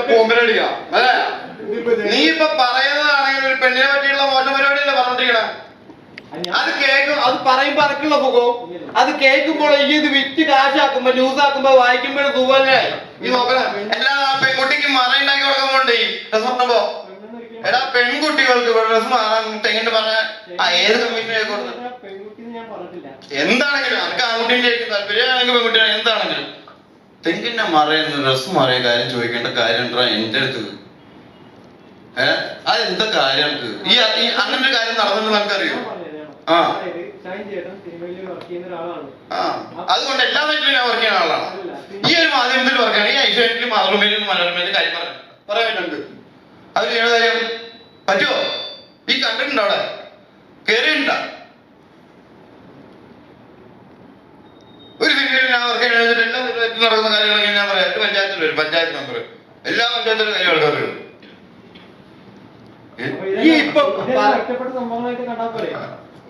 പൂമ്പലടിക്കാം അല്ലേ? നീ ഇപ്പൊ പറയുന്നതാണെങ്കിൽ ഒരു പെണ്ണിനെ പറ്റിയുള്ള മോശം പരിപാടിയല്ലേ പറഞ്ഞോണ്ടിരിക്കണേ? അത് കേൾക്കും, അത് പറയുമ്പോ അതൊക്കെയുള്ള സുഖവും അത് കേൾക്കുമ്പോൾ ഈ ഇത് വിറ്റ് കാശാക്കുമ്പോ ന്യൂസ് ആക്കുമ്പോ വായിക്കുമ്പോഴും സുഖമല്ലേ? ഈ നോക്കണേ എല്ലാ പെൺകുട്ടിക്ക് മറയുണ്ടാക്കി കൊടുക്കാൻ പോണ്ടേ ഡ്രസ് പറഞ്ഞപ്പോ? എടാ പെൺകുട്ടികൾക്ക് ഡ്രസ് മാറാൻ തെങ്ങിട്ട് പറഞ്ഞ ഏത് കമ്മീഷനായി കൊടുത്തു? എന്താണെങ്കിലും അനക്ക് ആൺകുട്ടീൻ്റെ ആയിരിക്കും താല്പര്യം, എനിക്ക് പെൺകുട്ടിയാണ്. എന്താണെങ്കിലും തെങ്ങിന്റെ മറയുന്ന ഡ്രസ് മാറിയ കാര്യം ചോദിക്കേണ്ട കാര്യം ഉണ്ടോ എന്റെ അടുത്ത്? അതെന്താ കാര്യം? ഈ അങ്ങനെ ഒരു കാര്യം നടന്നിട്ട് നമുക്കറിയോ? അതുകൊണ്ട് എല്ലാ വീട്ടിലും ഞാൻ വർക്ക് ചെയ്യുന്ന ആളാണ്. ഈ ഒരു മാധ്യമത്തിൽ വർക്ക് ചെയ്യണം. ഈ ഐശ്വര്യത്തിലും മാതൃഭൂമിയിലും മനോരമയിലും കാര്യം പറയാൻ പറ്റുന്നുണ്ട്. അത് ചെയ്യണ കാര്യം പറ്റുമോ? ഈ കണ്ടിട്ടുണ്ടോ? അവിടെ കയറിയിട്ടുണ്ടോ? ഒരു ഫിലിമിൽ ഞാൻ വർക്ക് ചെയ്യണ എല്ലാ വീട്ടിലും നടക്കുന്ന കാര്യങ്ങളൊക്കെ ഞാൻ പറയാം. ഒരു പഞ്ചായത്തിൽ വരും, പഞ്ചായത്ത് മെമ്പർ എല്ലാ പഞ്ചായത്തിലും കാര്യം ആൾക്കാർ വരും.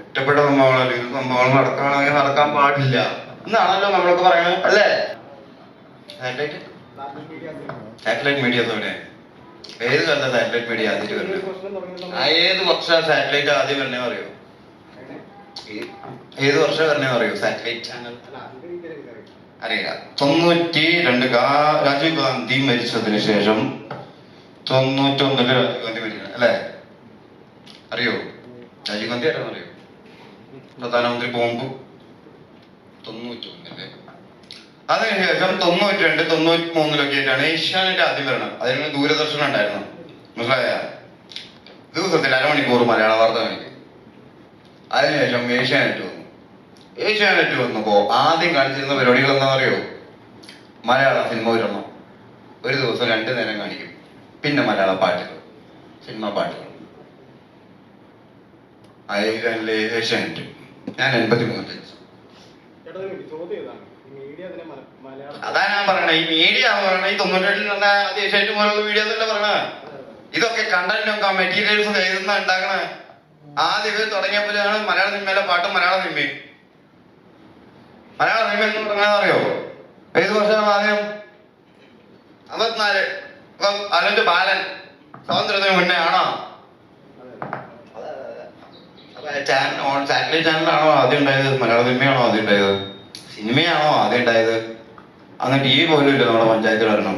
ഒറ്റപ്പെട്ട സംഭവങ്ങൾ അല്ലെങ്കിൽ സംഭവങ്ങൾ നടക്കുകയാണെങ്കിൽ നടക്കാൻ പാടില്ല എന്നാണല്ലോ നമ്മളൊക്കെ പറയുന്നത് അല്ലേ? സാറ്റലൈറ്റ് മീഡിയ തോടെ ഏത് കാലത്താ സാറ്റലൈറ്റ് മീഡിയ ആദ്യം വരുന്നത്? ഏത് വർഷം സാറ്റലൈറ്റ് ആദ്യം വരണേ അറിയോ? ഏത് വർഷം വരണേ അറിയോ സാറ്റലൈറ്റ് ചാനൽ? അറിയില്ല. 92 രാജീവ് ഗാന്ധി മരിച്ചതിന് ശേഷം 91 രാജീവ് ഗാന്ധി മരിക്കണം അല്ലേ? അറിയോ? രാജീവ് ഗാന്ധി ആരാന്ന് അറിയോ? പ്രധാനമന്ത്രി ബോംബ് 91 അതിനുശേഷം 92, 93 ആയിട്ടാണ് ഏഷ്യാനെറ്റ് ആദ്യം വരണം. അതിന് ദൂരദർശനം ഉണ്ടായിരുന്നു. മനസ്സിലായ? ദിവസത്തിൽ അരമണിക്കൂർ മലയാള വാർത്ത കാണിക്കും. അതിനുശേഷം ഏഷ്യാനെറ്റ് വന്നു. ഏഷ്യാനെറ്റ് വന്നപ്പോ ആദ്യം കാണിച്ചിരുന്ന പരിപാടികൾ എന്താണെന്നറിയോ? മലയാള സിനിമ ഒരെണ്ണം ഒരു ദിവസം 2 നേരം കാണിക്കും. പിന്നെ മലയാള പാട്ടുകൾ, സിനിമ പാട്ടുകൾ. ഏഷ്യാനെറ്റ്. ഞാൻ 83 ജനിച്ചു. അതാ ഞാൻ പറയണേ, ഈ മീഡിയ പറയണേ ഈ 92 ഏഷ്യാനെറ്റ് പോലുള്ള മീഡിയ എന്നല്ല പറയണേ. ഇതൊക്കെ കണ്ടന്റും മെറ്റീരിയൽസും എഴുതുന്ന ഉണ്ടാക്കണേ. ആദ്യം തുടങ്ങിയപ്പോഴാണ് മലയാള സിനിമയിലെ പാട്ടും മലയാള സിനിമയും. മലയാള സിനിമ എന്ന് പറഞ്ഞാൽ അറിയോ? ഏത് വർഷമാണ് ആദ്യം? 54. ഇപ്പം അതിന്റെ ബാലൻ സ്വാതന്ത്ര്യത്തിന് മുന്നേ ആണോ? സാറ്റലൈറ്റ് ചാനലാണോ ആദ്യം ഉണ്ടായത്? മലയാള സിനിമയാണോ ആദ്യം ഉണ്ടായത്? സിനിമയാണോ ആദ്യം ഉണ്ടായത്? അന്ന് TV പോലും ഇല്ല നമ്മുടെ പഞ്ചായത്തിൽ വരണം.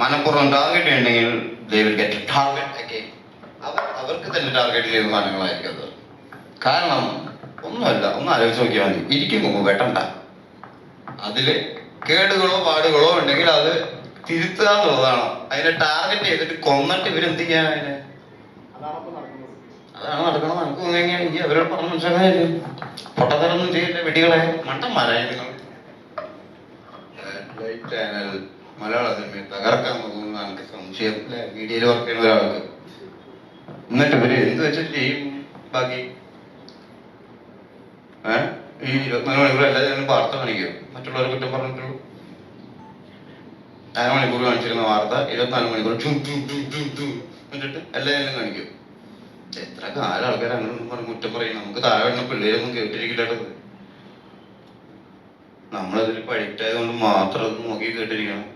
മനഃപൂർവ്വം ടാർഗറ്റ് ചെയ്യണമെങ്കിൽ അവർക്ക് തന്നെ ടാർഗറ്റ് ചെയ്യുന്ന സാധനങ്ങളായിരിക്കും അത്. കാരണം ഒന്നുമല്ല, ഒന്ന് ആലോചിച്ച് നോക്കിയാൽ മതി. ഇരിക്കും മുമ്പ് വെട്ടണ്ട. അതില് കേടുകളോ പാടുകളോ ഉണ്ടെങ്കിൽ അത് തിരുത്തുക എന്നുള്ളതാണ്. അതിനെ ടാർഗറ്റ് ചെയ്തിട്ട് കൊന്നിട്ട് ഇവരെന്ത് ചെയ്യാൻ? അതിനെ അതാണ് നടക്കണം. നമുക്ക് തോന്നിയെങ്കിൽ അവരോട് പറഞ്ഞ മനസ്സിലാകാനില്ല. പൊട്ടത്തരൊന്നും ചെയ്യില്ല വെടികളെ. മണ്ടന്മാരായ നിങ്ങൾ. ചാനൽ മലയാള സിനിമയെ തകർക്കാൻ പോകുന്ന എനിക്ക് സംശയം. മീഡിയയിൽ വർക്ക് ചെയ്യുന്ന ഒരാൾക്ക് എന്നിട്ട് ഇവര് എന്ത് വെച്ചിട്ട് ചെയ്യും? ബാക്കി ഈ 24 മണിക്കൂർ എല്ലാവരും വാർത്ത കാണിക്കും. മറ്റുള്ളവരെ കുറ്റം പറഞ്ഞിട്ടുള്ളൂ. 4 മണിക്കൂർ കാണിച്ചിരുന്ന വാർത്ത 24 മണിക്കൂർ എന്നിട്ട് എല്ലാവരും കാണിക്കും. എത്ര കാലം ആൾക്കാർ അങ്ങനെ പറഞ്ഞ് കുറ്റം പറയും. നമുക്ക് താഴെ വരുന്ന പിള്ളേരൊന്നും കേട്ടിരിക്കില്ലാട്ടത്. നമ്മളതിൽ അഡിക്റ്റ് ആയതുകൊണ്ട് മാത്രം അത് നോക്കി കേട്ടിരിക്കണം.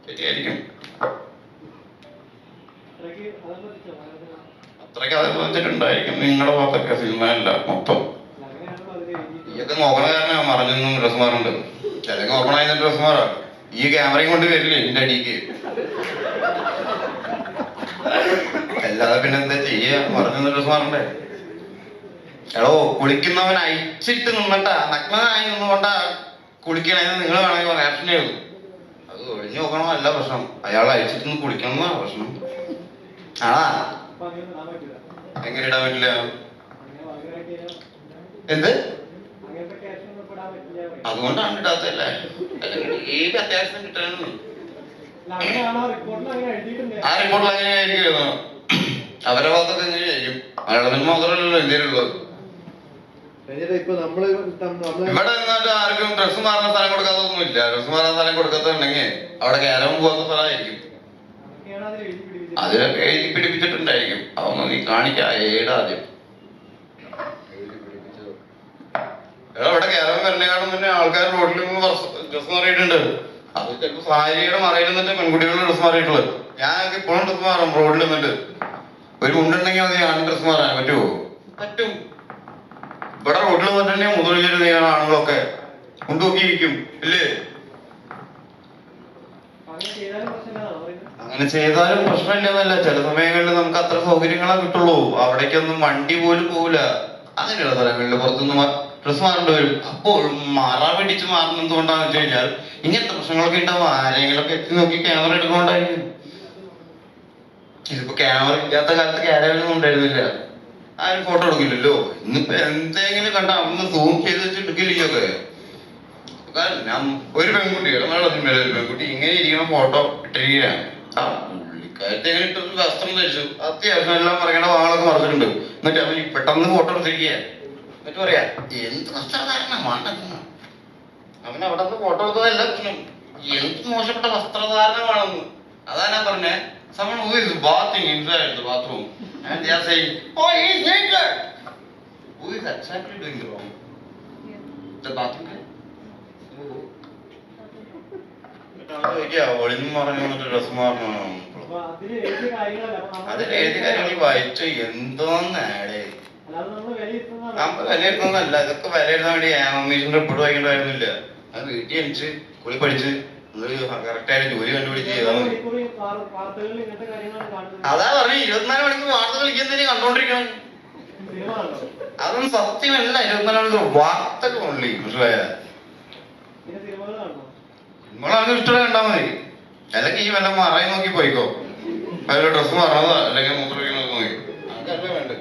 ശരിയായിരിക്കും. അത്രയ്ക്ക് അത് വെച്ചിട്ടുണ്ടായിരിക്കും നിങ്ങളുടെ ഭാഗത്തൊക്കെ. സിനിമയല്ല മൊത്തം. ഈയൊക്കെ നോക്കണ കാരണം മറഞ്ഞൊന്നും ഡ്രസ് മാറുണ്ട്. ചിലക്ക് ഓപ്പണായി ഡ്രസ് മാറാ. ഈ ക്യാമറയും കൊണ്ട് വരില്ലേ എന്റെ അടിക്ക്? അല്ലാതെ പിന്നെ എന്താ ചെയ്യാ? മറഞ്ഞൊന്നും ഡ്രസ് മാറണ്ടേ? എടോ, കുളിക്കുന്നവൻ അയച്ചിട്ട് നിന്നിട്ടാ, നഗ്നനായി നിന്നുകൊണ്ടാ കുളിക്കണേന്ന് നിങ്ങൾ വേണമെങ്കിൽ റിയാക്ഷൻ ചെയ്തു. അത് ഒഴിഞ്ഞു നോക്കണോ അല്ല പ്രശ്നം. അയാൾ അയച്ചിട്ട് കുളിക്കണം എന്നാ പ്രശ്നം. ആണാ? എങ്ങനെ ഇടാൻ പറ്റില്ല? എന്ത്? അതുകൊണ്ടാണ് ഇടാത്തല്ലേ? അല്ലെങ്കിൽ ഏത് അത്യാവശ്യം കിട്ടാനും ആ റിപ്പോർട്ടിൽ അങ്ങനെ ആയിരിക്കും. അവരുടെ ഭാഗത്തൊക്കെ എങ്ങനെയായിരിക്കും? മലയാളത്തിൽ മാത്രമല്ലല്ലോ ഇന്ത്യയിലുള്ളത്. ഇവിടെ നിന്നിട്ട് ആർക്കും ഡ്രസ് മാറുന്ന സ്ഥലം കൊടുക്കാത്തൊന്നും ഇല്ല. ഡ്രസ് മാറുന്ന സ്ഥലം കൊടുക്കാത്തുണ്ടെങ്കിൽ അവിടെ കയറാൻ പോകുന്ന സ്ഥലമായിരിക്കും. അതിലൊക്കെ എഴുതി പിടിപ്പിച്ചിട്ടുണ്ടായിരിക്കും. അതൊന്നും നീ കാണിക്കാ ഏടാദ്യം. ആൾക്കാർ റോഡിൽ ഡ്രസ് മാറിയിട്ടുണ്ട്. അത് ചിലപ്പോൾ സാരിയുടെ മറയിൽ നിന്നിട്ട് പെൺകുട്ടികളുടെ ഡ്രസ് മാറിയിട്ടുള്ളത്. ഞാനൊക്കെ ഇപ്പോഴും ഡ്രസ് മാറും റോഡിൽ നിന്നിട്ട്. ഒരു മുണ്ടുണ്ടെങ്കിൽ മതി ആണ് ഡ്രസ് മാറാൻ പറ്റുമോ? പറ്റും. ഇവിടെ റോഡിൽ വന്നിട്ടുണ്ടെങ്കിൽ മുതലിച്ചിട്ട് നീങ്ങാൻ ആണുങ്ങളൊക്കെ മുണ്ടുനോക്കിയിരിക്കും ഇല്ലേ? അങ്ങനെ ചെയ്താലും പ്രശ്നമില്ലെന്നല്ല. ചില സമയങ്ങളിൽ നമുക്ക് അത്ര സൗകര്യങ്ങളെ കിട്ടുള്ളൂ. അവിടേക്കൊന്നും വണ്ടി പോലും പോവില്ല. അങ്ങനെയുള്ള സ്ഥലങ്ങളിൽ പുറത്തുനിന്ന് ഡ്രസ് മാറേണ്ടി വരും. അപ്പോൾ മാറാൻ വേണ്ടിച്ച് മാറുന്നത് എന്തുകൊണ്ടാന്ന് വെച്ച് കഴിഞ്ഞാൽ ഇങ്ങനത്തെ പ്രശ്നങ്ങളൊക്കെ ഉണ്ടാവും. ആരെങ്കിലൊക്കെ എത്തി നോക്കി ക്യാമറ എടുക്കണോണ്ടായിരിക്കും. ഇതിപ്പോ ക്യാമറ ഇല്ലാത്ത കാലത്ത് ക്യാമറയൊന്നും ഉണ്ടായിരുന്നില്ല. ആരും ഫോട്ടോ എടുക്കില്ലല്ലോ. ഇന്നിപ്പോ എന്തെങ്കിലും കണ്ട അന്ന് സൂം ചെയ്ത് വെച്ച് എടുക്കില്ലൊക്കെ. ഒരു പെൺകുട്ടിയുടെ ഒരു പെൺകുട്ടി ഇങ്ങനെ ഇരിക്കുന്ന ഫോട്ടോ ഇട്ടിരിക്കുകയാണ്. ആ പുള്ളിക്കാരത്തെ എങ്ങനെ ഇട്ടൊരു വസ്ത്രം ധരിച്ചു, അത്യാവശ്യം എല്ലാം പറയേണ്ട വാങ്ങളൊക്കെ മറച്ചിട്ടുണ്ട്. എന്നിട്ട് അവൻ പെട്ടെന്ന് ഫോട്ടോ എടുത്തിരിക്കുക. എന്നിട്ട് പറയാ എന്ത് വസ്ത്രധാരണമാണ്. അവൻ അവിടെ നിന്ന് ഫോട്ടോ എടുത്തതല്ല പ്രശ്നം, എന്ത് മോശപ്പെട്ട വസ്ത്രധാരണമാണെന്ന്. അതാ ഞാൻ പറഞ്ഞേ. Someone who is bathing inside the bathroom and they are saying, "Oh, he is naked." Who is exactly doing wrong? The bathroom guy? ഒളിഞ്ഞു മറഞ്ഞു വന്നിട്ട് ഡ്രസ് മാറണം. അതിൽ എഴുതിയ കാര്യങ്ങൾ വായിച്ചു എന്തോന്നാടേ. നമ്മൾ വിലയിരുത്തുന്നതല്ല, ഇതൊക്കെ വിലയിരുത്താൻ വേണ്ടി ആമീഷൻ റിപ്പോർട്ട് വായിക്കേണ്ടതായിരുന്നില്ല. അത് വീട്ടിൽ അടിച്ച് കുളി പഠിച്ച് കറക്റ്റായിട്ട് ജോലി കണ്ടുപിടിച്ച് ചെയ്താൽ മതി. അതാ പറഞ്ഞു 24 മണിക്കൂർ വാർത്ത കളിക്കുന്നതിന് കണ്ടോണ്ടിരിക്കണം. അതൊന്നും സത്യമല്ല. 24 മണിക്കൂർ വാർത്തകൾ ഉള്ളി. മനസ്സിലായ നിങ്ങളത് ഇഷ്ടം കണ്ടാൽ മതി. അല്ലെങ്കിൽ ഈ വല്ല മറയി നോക്കി പോയിക്കോ. അതിൽ ഡ്രസ്സ് മാറണതോ അല്ലെങ്കിൽ മൂത്രമൊഴിക്കണോ നോക്കി. അതല്ല വേണ്ടത്.